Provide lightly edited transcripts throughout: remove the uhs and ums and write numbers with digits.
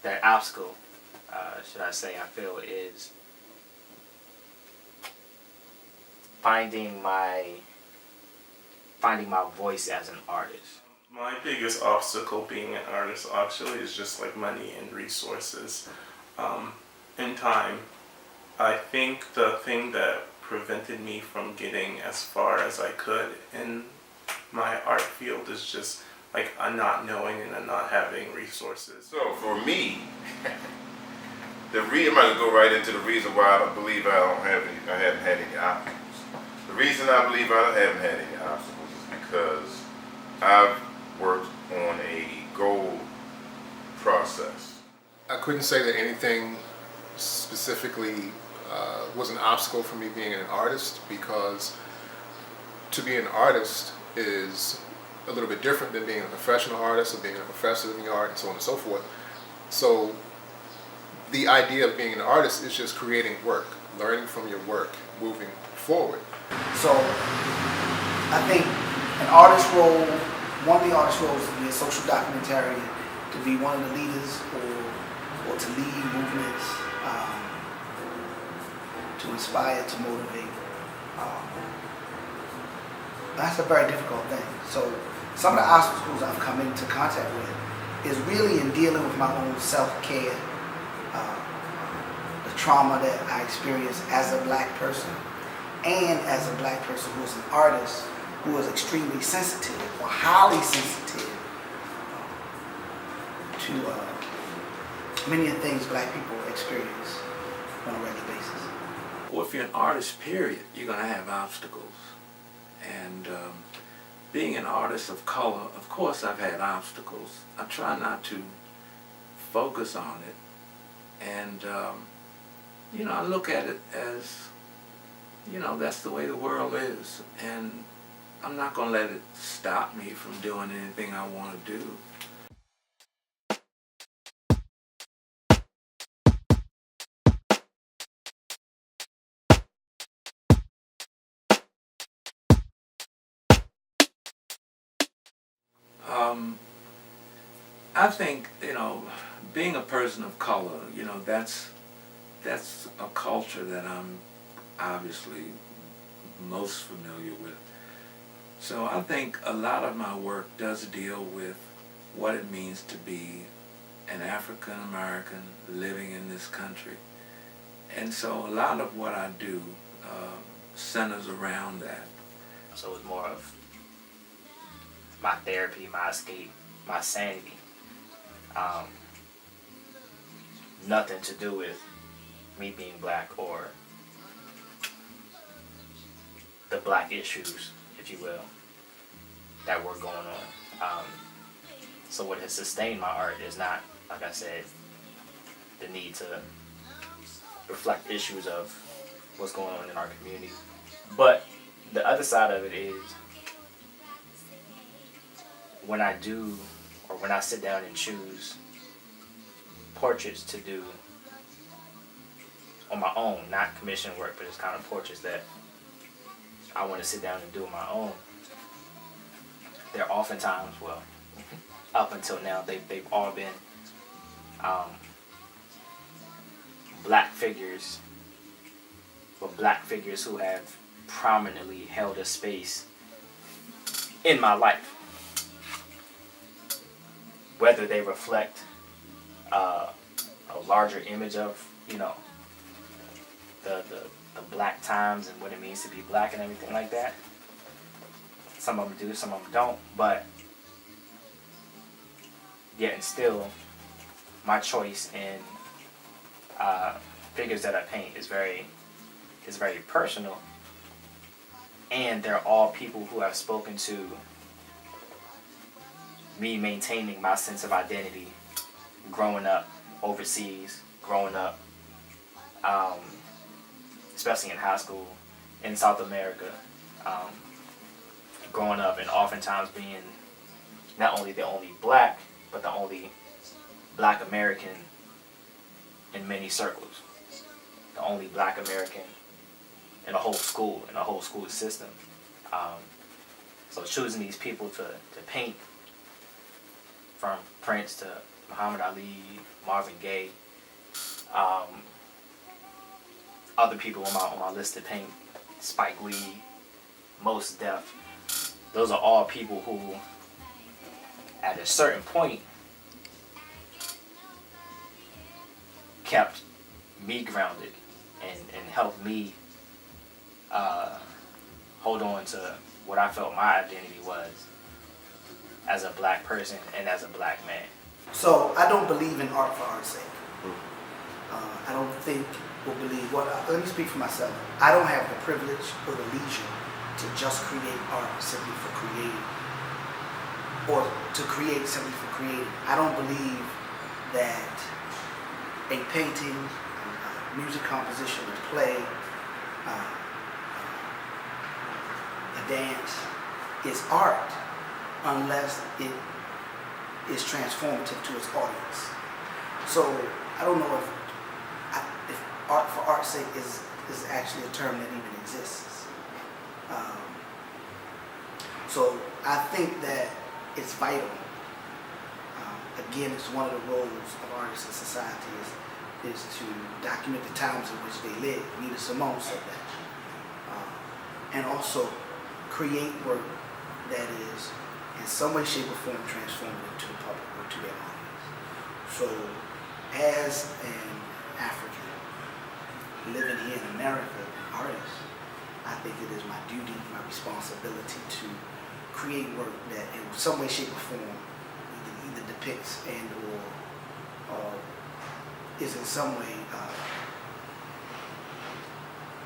that obstacle, should I say, I feel is finding my voice as an artist. My biggest obstacle being an artist actually is just like money and resources, and time. I think the thing that prevented me from getting as far as I could in my art field is just like a not knowing and a not having resources. So for me, I'm going to go right into the reason why I don't believe I haven't had any obstacles. The reason I believe I haven't had any obstacles is because I've worked on a goal process. I couldn't say that anything specifically was an obstacle for me being an artist, because to be an artist is a little bit different than being a professional artist or being a professor in the art and so on and so forth. So the idea of being an artist is just creating work, learning from your work, moving forward. So I think an artist role, one of the artist roles is to be a social documentarian, to be one of the leaders or to lead movements, to inspire, to motivate. That's a very difficult thing. So some of the obstacles I've come into contact with is really in dealing with my own self-care, the trauma that I experienced as a black person, and as a black person who is an artist who is extremely sensitive or highly sensitive to many of the things black people experience on a regular basis. Well, if you're an artist, period, you're going to have obstacles. And being an artist of color, of course I've had obstacles. I try not to focus on it. And, I look at it as, that's the way the world is. And I'm not going to let it stop me from doing anything I want to do. I think, being a person of color, that's a culture that I'm obviously most familiar with. So I think a lot of my work does deal with what it means to be an African American living in this country. And so a lot of what I do centers around that. So it's more of my therapy, my escape, my sanity. Nothing to do with me being black or the black issues, if you will, that were going on. So what has sustained my art is not, like I said, the need to reflect issues of what's going on in our community. But the other side of it is when I do, or when I sit down and choose portraits to do on my own, not commission work, but it's kind of portraits that I want to sit down and do on my own. They're oftentimes, well, up until now, they've all been black figures, but black figures who have prominently held a space in my life. Whether they reflect a larger image of, the black times and what it means to be black and everything like that. Some of them do, some of them don't, but yet and still, my choice in figures that I paint is very personal, and they're all people who have spoken to me maintaining my sense of identity, growing up overseas, growing up, especially in high school, in South America, growing up and oftentimes being not only the only black, but the only black American in many circles. The only black American in a whole school, system. So choosing these people to paint, from Prince to Muhammad Ali, Marvin Gaye, other people on my list of paint, Spike Lee, Mos Def. Those are all people who, at a certain point, kept me grounded and helped me hold on to what I felt my identity was as a black person and as a black man. So I don't believe in art for art's sake. I don't think or believe. Well, let me speak for myself. I don't have the privilege or the leisure to just create art simply for creating, or to create simply for creating. I don't believe that a painting, music composition, a play, a dance is art unless it is transformative to its audience. So I don't know if art for art's sake is actually a term that even exists. So I think that it's vital. Again, it's one of the roles of artists in society is to document the times in which they live. Nina Simone said that. And also create work that is in some way, shape, or form transformative to the public or to their audience. So as an African living here in America, an artist, I think it is my duty, my responsibility to create work that in some way, shape, or form either depicts and or is in some way,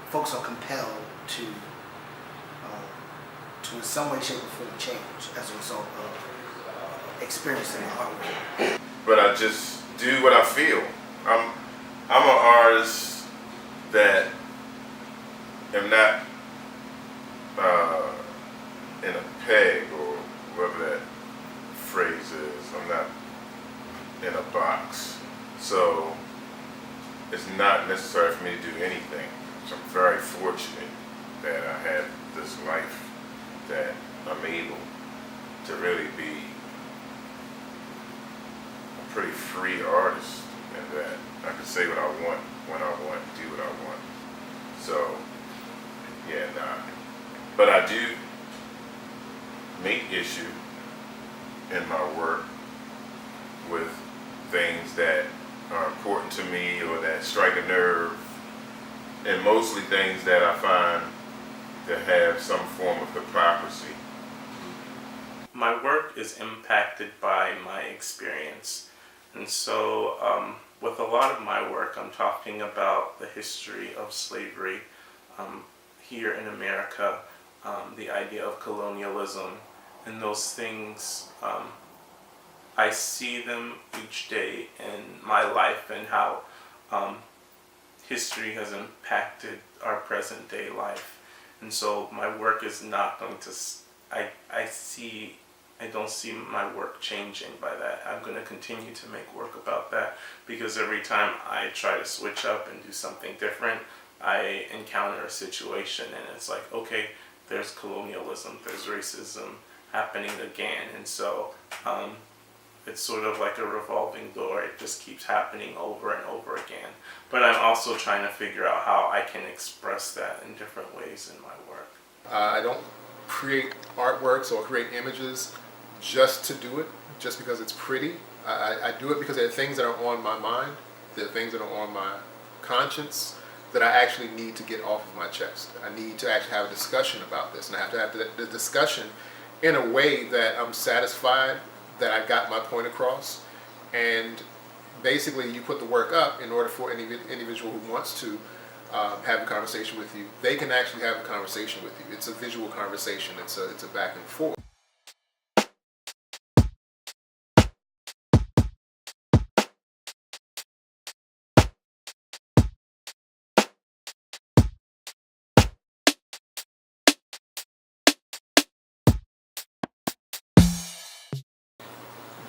folks are compelled to in some way, shape, or form change as a result of experiencing the artwork. But I just do what I feel. I'm an artist that am not in a peg or whatever that phrase is. I'm not in a box. So it's not necessary for me to do anything. So I'm very fortunate that I have this life that I'm able to really be a pretty free artist, and that I can say what I want, when I want, do what I want. So, yeah, nah. But I do make issue in my work with things that are important to me or that strike a nerve, and mostly things that I find to have some form of hypocrisy. My work is impacted by my experience. And so with a lot of my work, I'm talking about the history of slavery here in America, the idea of colonialism, and those things. I see them each day in my life and how history has impacted our present day life. And so my work is not going to, I don't see my work changing by that. I'm going to continue to make work about that, because every time I try to switch up and do something different, I encounter a situation and it's like, okay, there's colonialism, there's racism happening again. And so it's sort of like a revolving door. It just keeps happening over and over again. But I'm also trying to figure out how I can express that in different ways in my work. I don't create artworks or create images just to do it, just because it's pretty. I do it because there are things that are on my mind, there are things that are on my conscience that I actually need to get off of my chest. I need to actually have a discussion about this, and I have to have the discussion in a way that I'm satisfied that I got my point across. And basically you put the work up in order for any individual who wants to have a conversation with you, they can actually have a conversation with you. It's a visual conversation, it's a back and forth.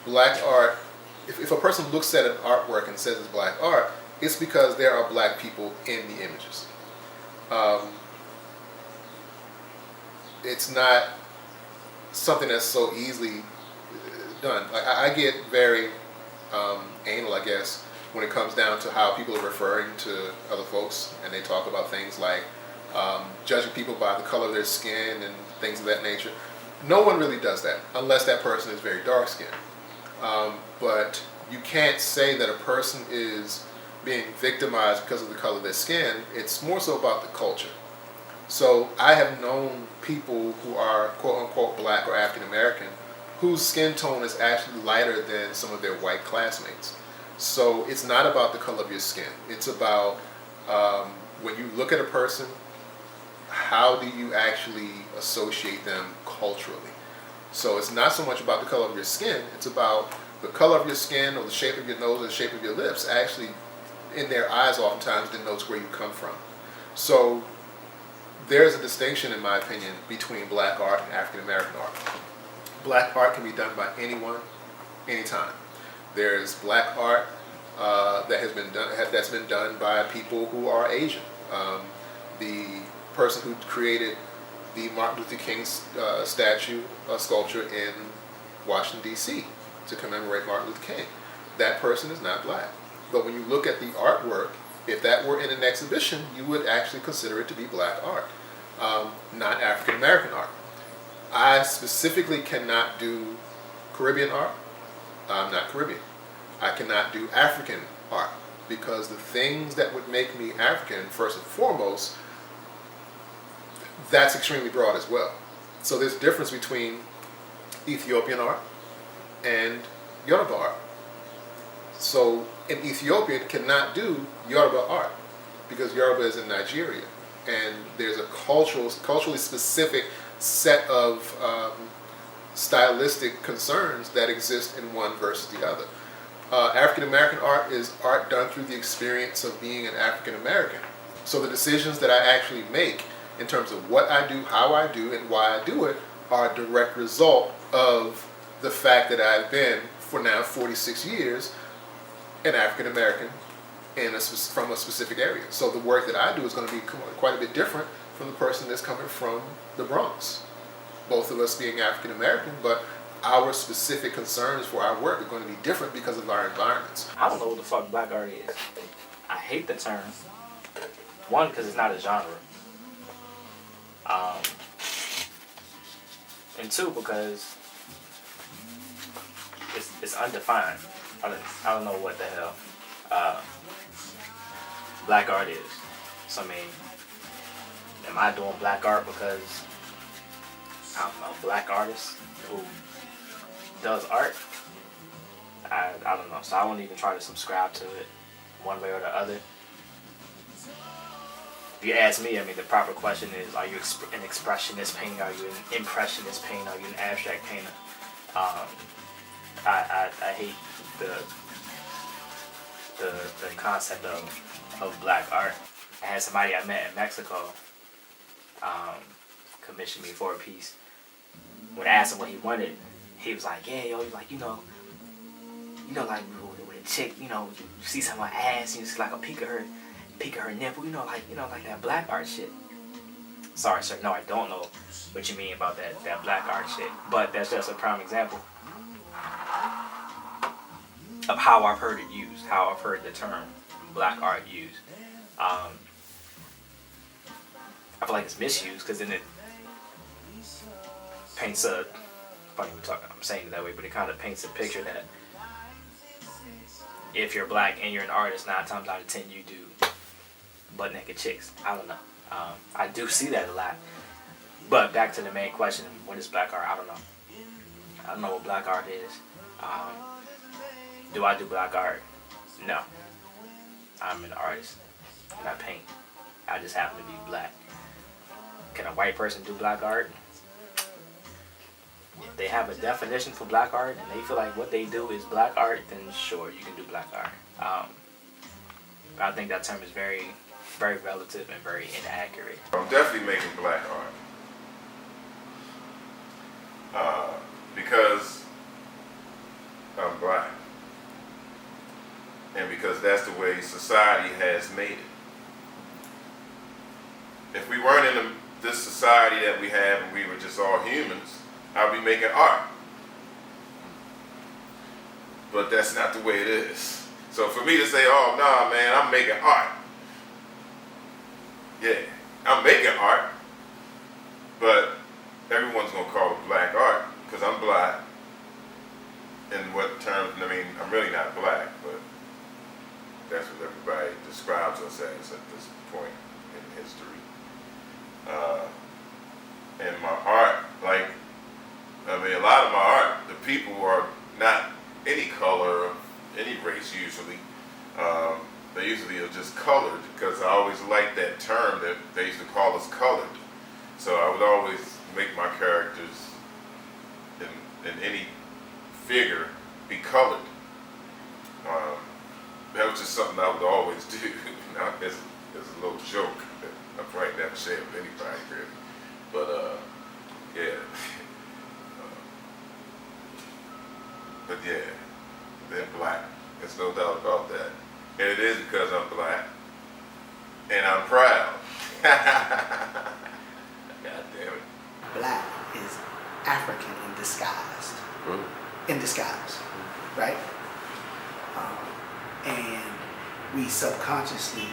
Black art, if a person looks at an artwork and says it's black art, it's because there are black people in the images. It's not something that's so easily done. Like I get very anal, I guess, when it comes down to how people are referring to other folks, and they talk about things like judging people by the color of their skin and things of that nature. No one really does that unless that person is very dark skinned. But you can't say that a person is being victimized because of the color of their skin. It's more so about the culture. So I have known people who are quote unquote black or African American whose skin tone is actually lighter than some of their white classmates. So it's not about the color of your skin. It's about when you look at a person, how do you actually associate them culturally? So it's not so much about the color of your skin, it's about the color of your skin or the shape of your nose or the shape of your lips actually in their eyes oftentimes denotes where you come from. So there's a distinction, in my opinion, between black art and African American art. Black art can be done by anyone, anytime. There's black art that's been done by people who are Asian. The person who created the Martin Luther King sculpture in Washington, D.C. to commemorate Martin Luther King, that person is not black. But when you look at the artwork, if that were in an exhibition, you would actually consider it to be black art, not African American art. I specifically cannot do Caribbean art. I'm not Caribbean. I cannot do African art because the things that would make me African, first and foremost, that's extremely broad as well. So there's a difference between Ethiopian art and Yoruba art. So an Ethiopian cannot do Yoruba art because Yoruba is in Nigeria, and there's a culturally specific set of stylistic concerns that exist in one versus the other. African American art is art done through the experience of being an African American. So the decisions that I actually make in terms of what I do, how I do, and why I do it are a direct result of the fact that I've been, for now 46 years, an African American from a specific area. So the work that I do is going to be quite a bit different from the person that's coming from the Bronx. Both of us being African American, but our specific concerns for our work are going to be different because of our environments. I don't know what the fuck black art is. I hate the term. One, because it's not a genre. And two, because it's undefined. I don't know what the hell black art is. So I mean, am I doing black art because I'm a black artist who does art? I don't know. So I won't even try to subscribe to it one way or the other. If you ask me, I mean, the proper question is, are you an expressionist painter? Are you an impressionist painter? Are you an abstract painter? I hate the concept of black art. I had somebody I met in Mexico commission me for a piece. When I asked him what he wanted, he was like, yeah, yo, like, you know, like with a chick, you see someone's ass, you see like a peek of her nipple, like that black art shit. Sorry, sir, no, I don't know what you mean about that black art shit, but that's just a prime example of how I've heard it used, how I've heard the term black art used. I feel like it's misused because then it paints a, funny I'm saying it that way, but it kind of paints a picture that if you're black and you're an artist, 9 times out of 10 you do butt naked chicks. I don't know. I do see that a lot. But back to the main question, what is black art? I don't know. I don't know what black art is. Do I do black art? No. I'm an artist and I paint. I just happen to be black. Can a white person do black art? If they have a definition for black art and they feel like what they do is black art, then sure, you can do black art. But I think that term is very, very relative and very inaccurate. I'm definitely making black art because I'm black, and because that's the way society has made it. If we weren't in this society that we have and we were just all humans, I'd be making art. but that's not the way it is. So for me to say, oh, nah, man, I'm making art. Yeah, I'm making art, but everyone's going to call it black art because I'm black. In what terms, I mean, I'm really not black, but that's what everybody describes us as at this point in history. And my art, like, I mean, a lot of my art, the people are not any color, of any race usually. They usually are just colored because I always liked that term that they used to call us colored. So I would always make my characters in any figure be colored. That was just something I would always do. As a little joke that I probably never shared with anybody really. But yeah. But yeah, they're black. There's no doubt about that. And it is because I'm black. And I'm proud. God damn it. Black is African in disguise. In disguise, right? And we subconsciously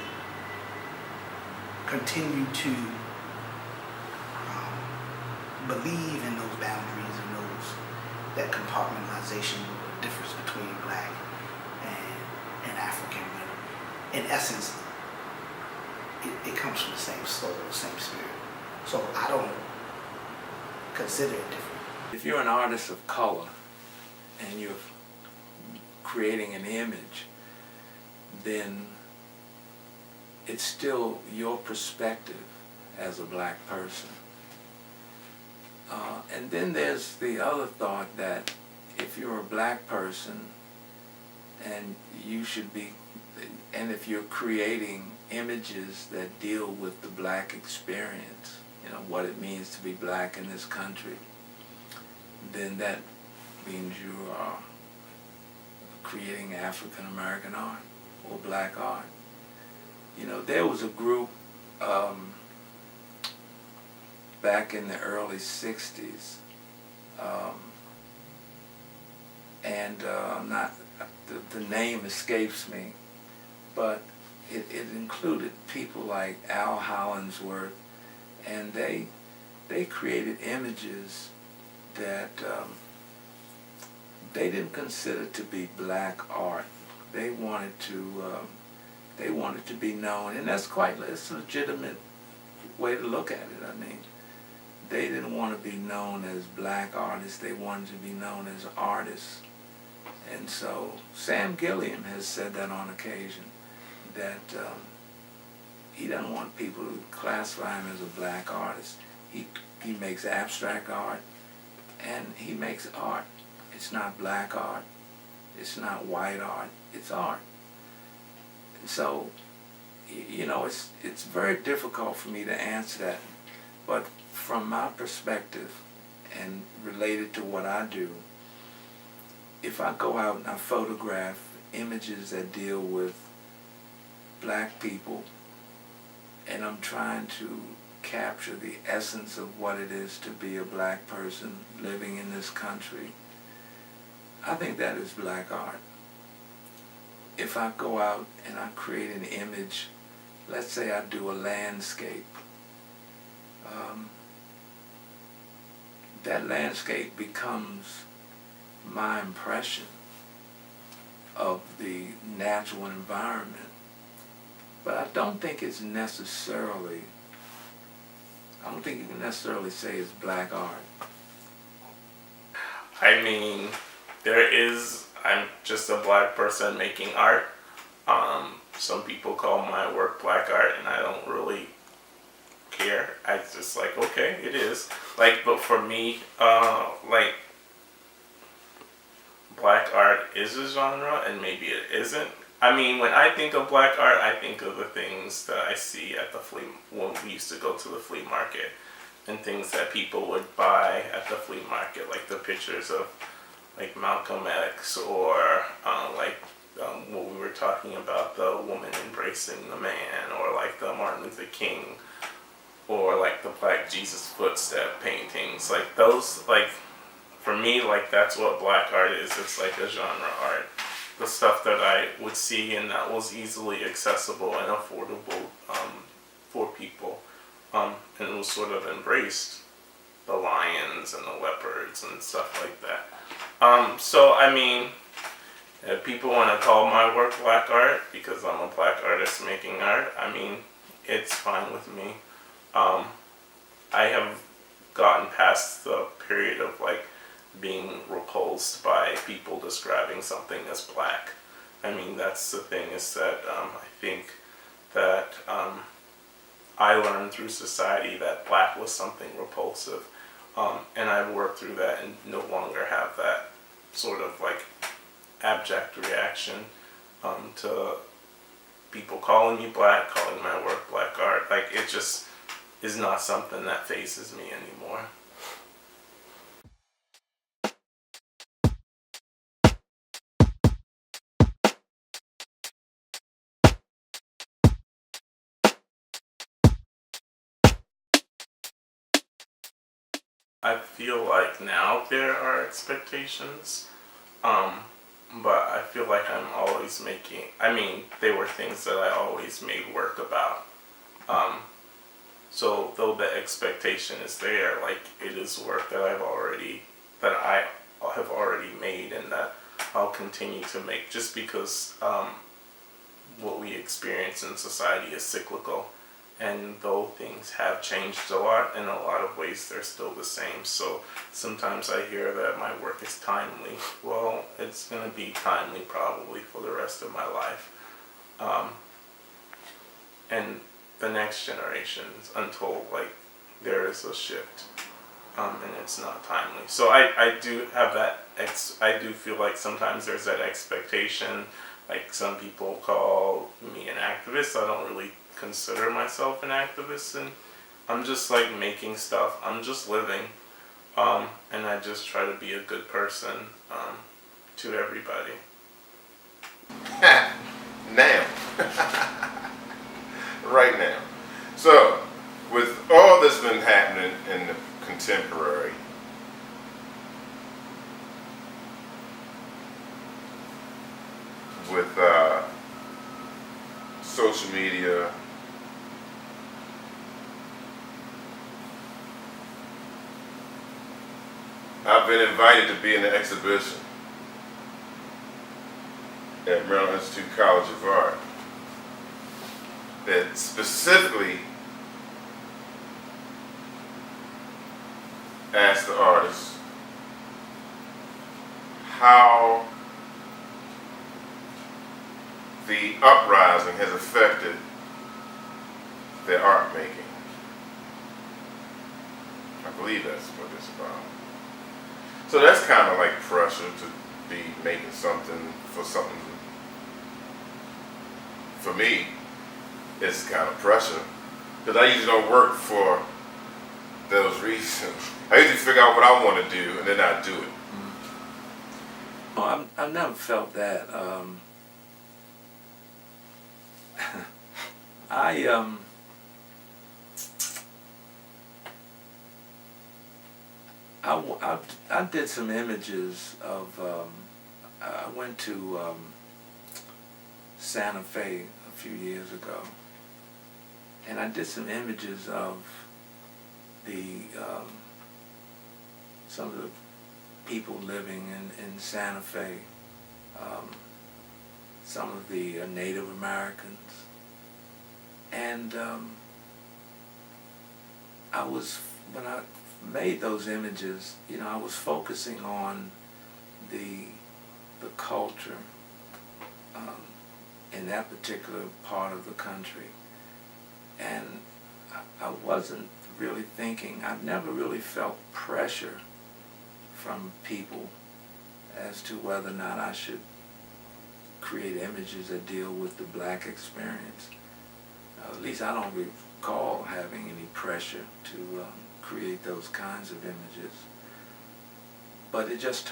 continue to believe in those boundaries and that compartmentalization, the difference between black and African. When in essence, it comes from the same soul, the same spirit. So I don't consider it different. If you're an artist of color and you're creating an image, then it's still your perspective as a black person. And then there's the other thought that if you're a black person and if you're creating images that deal with the black experience, what it means to be black in this country, then that means you are creating African American art or black art. There was a group back in the early 60s, and the name escapes me, but it included people like Al Hollingsworth, and they created images that they didn't consider to be black art. They wanted to be known, and it's a legitimate way to look at it. I mean, they didn't want to be known as black artists. They wanted to be known as artists. And so Sam Gilliam has said that on occasion, that he doesn't want people to classify him as a black artist. He makes abstract art, and he makes art. It's not black art. It's not white art. It's art. And so, it's very difficult for me to answer that. But from my perspective and related to what I do, if I go out and I photograph images that deal with black people and I'm trying to capture the essence of what it is to be a black person living in this country, I think that is black art. If I go out and I create an image, let's say I do a landscape, that landscape becomes my impression of the natural environment. But I don't think you can necessarily say it's black art. I mean, I'm just a black person making art. Some people call my work black art, and I don't really care. I just okay, it is. But for me, black art is a genre, and maybe it isn't. I mean, when I think of black art, I think of the things that I see at when we used to go to the flea market, and things that people would buy at the flea market, like the pictures of Malcolm X, or what we were talking about, the woman embracing the man, or the Martin Luther King, or the Black Jesus footstep paintings. Those, for me, like, that's what black art is. It's like a genre art. The stuff that I would see and that was easily accessible and affordable for people. And it was sort of embraced the lions and the leopards and stuff like that. So, I mean, if people want to call my work black art because I'm a black artist making art, I mean, it's fine with me. I have gotten past the period of like being repulsed by people describing something as black. I mean, that's the thing, is that I think that I learned through society that black was something repulsive. And I've worked through that and no longer have that sort of like abject reaction to people calling me black, calling my work black art. Like, it just is not something that phases me anymore. I feel like now there are expectations, but I feel like I'm always making, I mean, they were things that I always made work about. So though the expectation is there, like, it is work that I have already made and that I'll continue to make, just because what we experience in society is cyclical. And though things have changed a lot, in a lot of ways they're still the same. So sometimes I hear that my work is timely. Well, it's going to be timely probably for the rest of my life. And the next generations, until like there is a shift, and it's not timely. So I do have that, I do feel like sometimes there's that expectation. Like, some people call me an activist. I don't really consider myself an activist, and I'm just like making stuff. I'm just living, and I just try to be a good person to everybody. Now. Right now. So, with all that's been happening in the contemporary, with social media, I've been invited to be in an exhibition at Maryland Institute College of Art that specifically asked the artists how the uprising has affected their art making. I believe that's what it's about. So that's kind of like pressure to be making something. For me, it's kind of pressure, because I usually don't work for those reasons. I usually figure out what I want to do and then I do it. Oh, I've never felt that. I did some images of, I went to Santa Fe a few years ago, and I did some images of the some of the people living in Santa Fe, some of the Native Americans, and when I made those images, I was focusing on the culture in that particular part of the country, and I wasn't really thinking, I've never really felt pressure from people as to whether or not I should create images that deal with the black experience. At least I don't recall having any pressure to create those kinds of images. But it just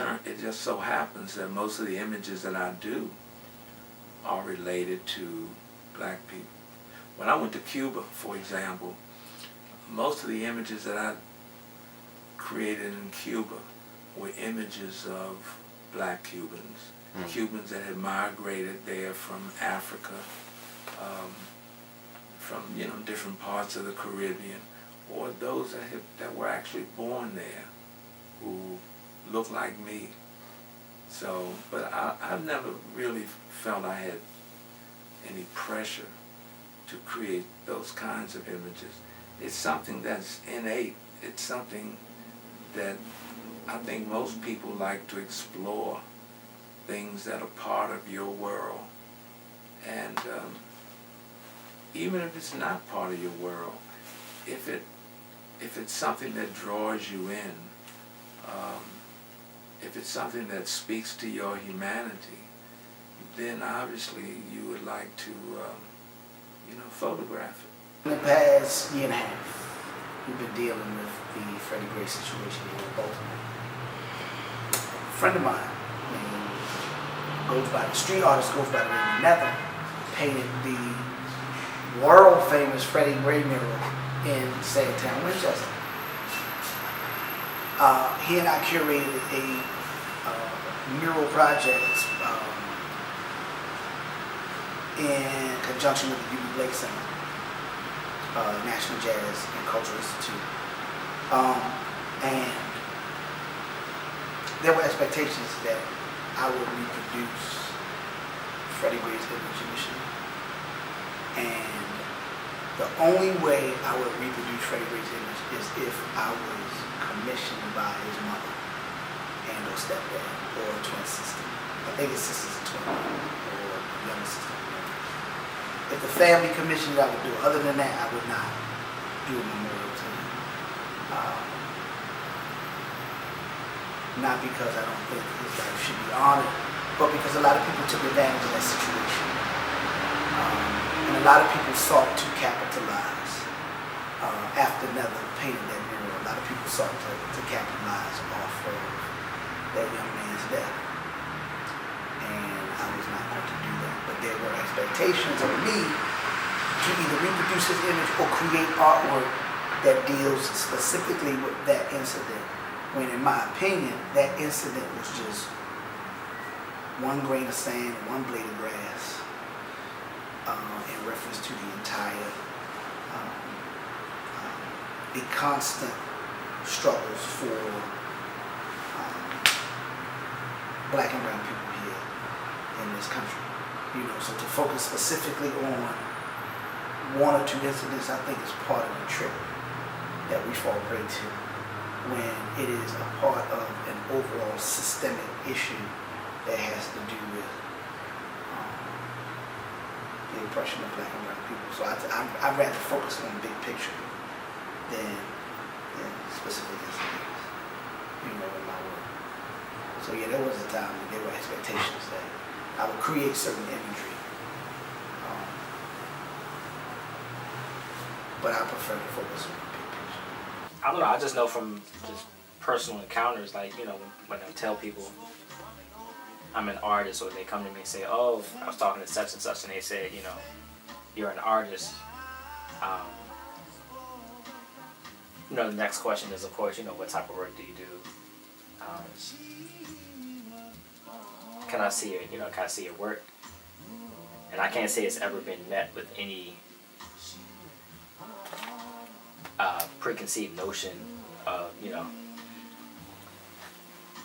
so happens that most of the images that I do are related to black people. When I went to Cuba, for example, most of the images that I created in Cuba were images of black Cubans, Cubans that had migrated there from Africa, from different parts of the Caribbean, or those that were actually born there, who looked like me. So, but I've never really felt I had any pressure to create those kinds of images. It's something that's innate. It's something that I think most people like to explore, things that are part of your world. And even if it's not part of your world, if it's something that draws you in, if it's something that speaks to your humanity, then obviously you would like to, photograph it. In the past year and a half, we've been dealing with the Freddie Gray situation here in Baltimore. A friend of mine, street artist goes by the name of Nether, painted the world famous Freddie Gray mural in Sandtown, Winchester. He and I curated a mural project in conjunction with the UB Blake Center, National Jazz and Cultural Institute. And there were expectations that I would reproduce Freddie Gray's image initially. And the only way I would reproduce Freddie Gray's image is if I was commissioned by his mother and or stepdad or twin sister. I think his sister's a twin or younger sister. If the family commissioned it, I would do it. Other than that, I would not do a memorial to him. Not because I don't think his life should be honored, but because a lot of people took advantage of that situation. And a lot of people sought to capitalize after Nether painted that mural. A lot of people sought to capitalize off of that young man's death. And I was not going to do that. But there were expectations of me to either reproduce his image or create artwork that deals specifically with that incident. When in my opinion, that incident was just one grain of sand, one blade of grass, in reference to the entire, the constant struggles for black and brown people here in this country. So to focus specifically on one or two incidents, I think is part of the trick that we fall prey to, when it is a part of an overall systemic issue that has to do with the oppression of black and brown people. So I'd rather focus on the big picture than specific incidents, in my work. So yeah, there was a time when there were expectations that I would create certain imagery, but I prefer to focus on the big picture. I don't know, I just know from just personal encounters, like, when I tell people I'm an artist, or they come to me and say, oh, I was talking to such and such, and they said, you're an artist. The next question is, of course, what type of work do you do? Can I see it? Can I see your work? And I can't say it's ever been met with any preconceived notion of,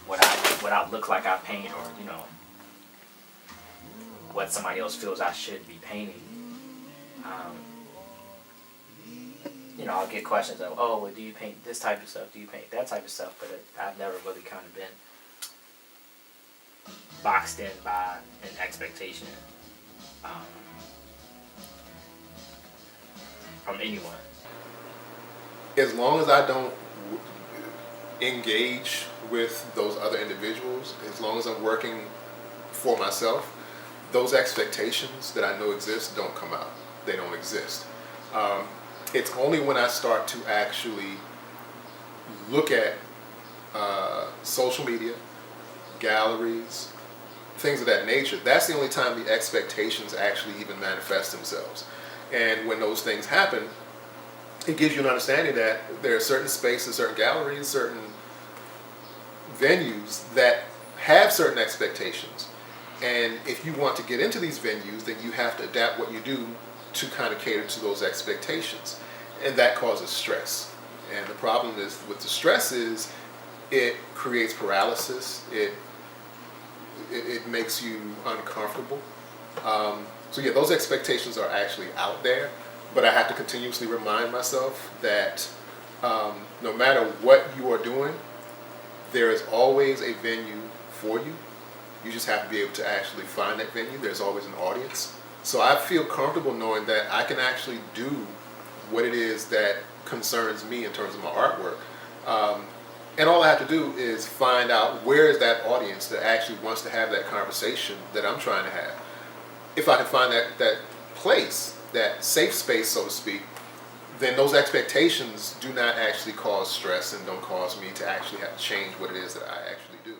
what I look like I paint, or what somebody else feels I should be painting. I'll get questions of, oh, well, do you paint this type of stuff? Do you paint that type of stuff? But I've never really kind of been boxed in by an expectation from anyone. As long as I don't engage with those other individuals, as long as I'm working for myself, those expectations that I know exist don't come out. They don't exist. It's only when I start to actually look at social media, galleries, things of that nature, that's the only time the expectations actually even manifest themselves. And when those things happen, it gives you an understanding that there are certain spaces, certain galleries, certain venues that have certain expectations. And if you want to get into these venues, then you have to adapt what you do to kind of cater to those expectations. And that causes stress. And the problem is with the stress is it creates paralysis. It makes you uncomfortable. So yeah, those expectations are actually out there, but I have to continuously remind myself that no matter what you are doing, there is always a venue for you. You just have to be able to actually find that venue. There's always an audience. So I feel comfortable knowing that I can actually do what it is that concerns me in terms of my artwork. And all I have to do is find out where is that audience that actually wants to have that conversation that I'm trying to have. If I can find that place, that safe space, so to speak, then those expectations do not actually cause stress and don't cause me to actually have to change what it is that I actually do.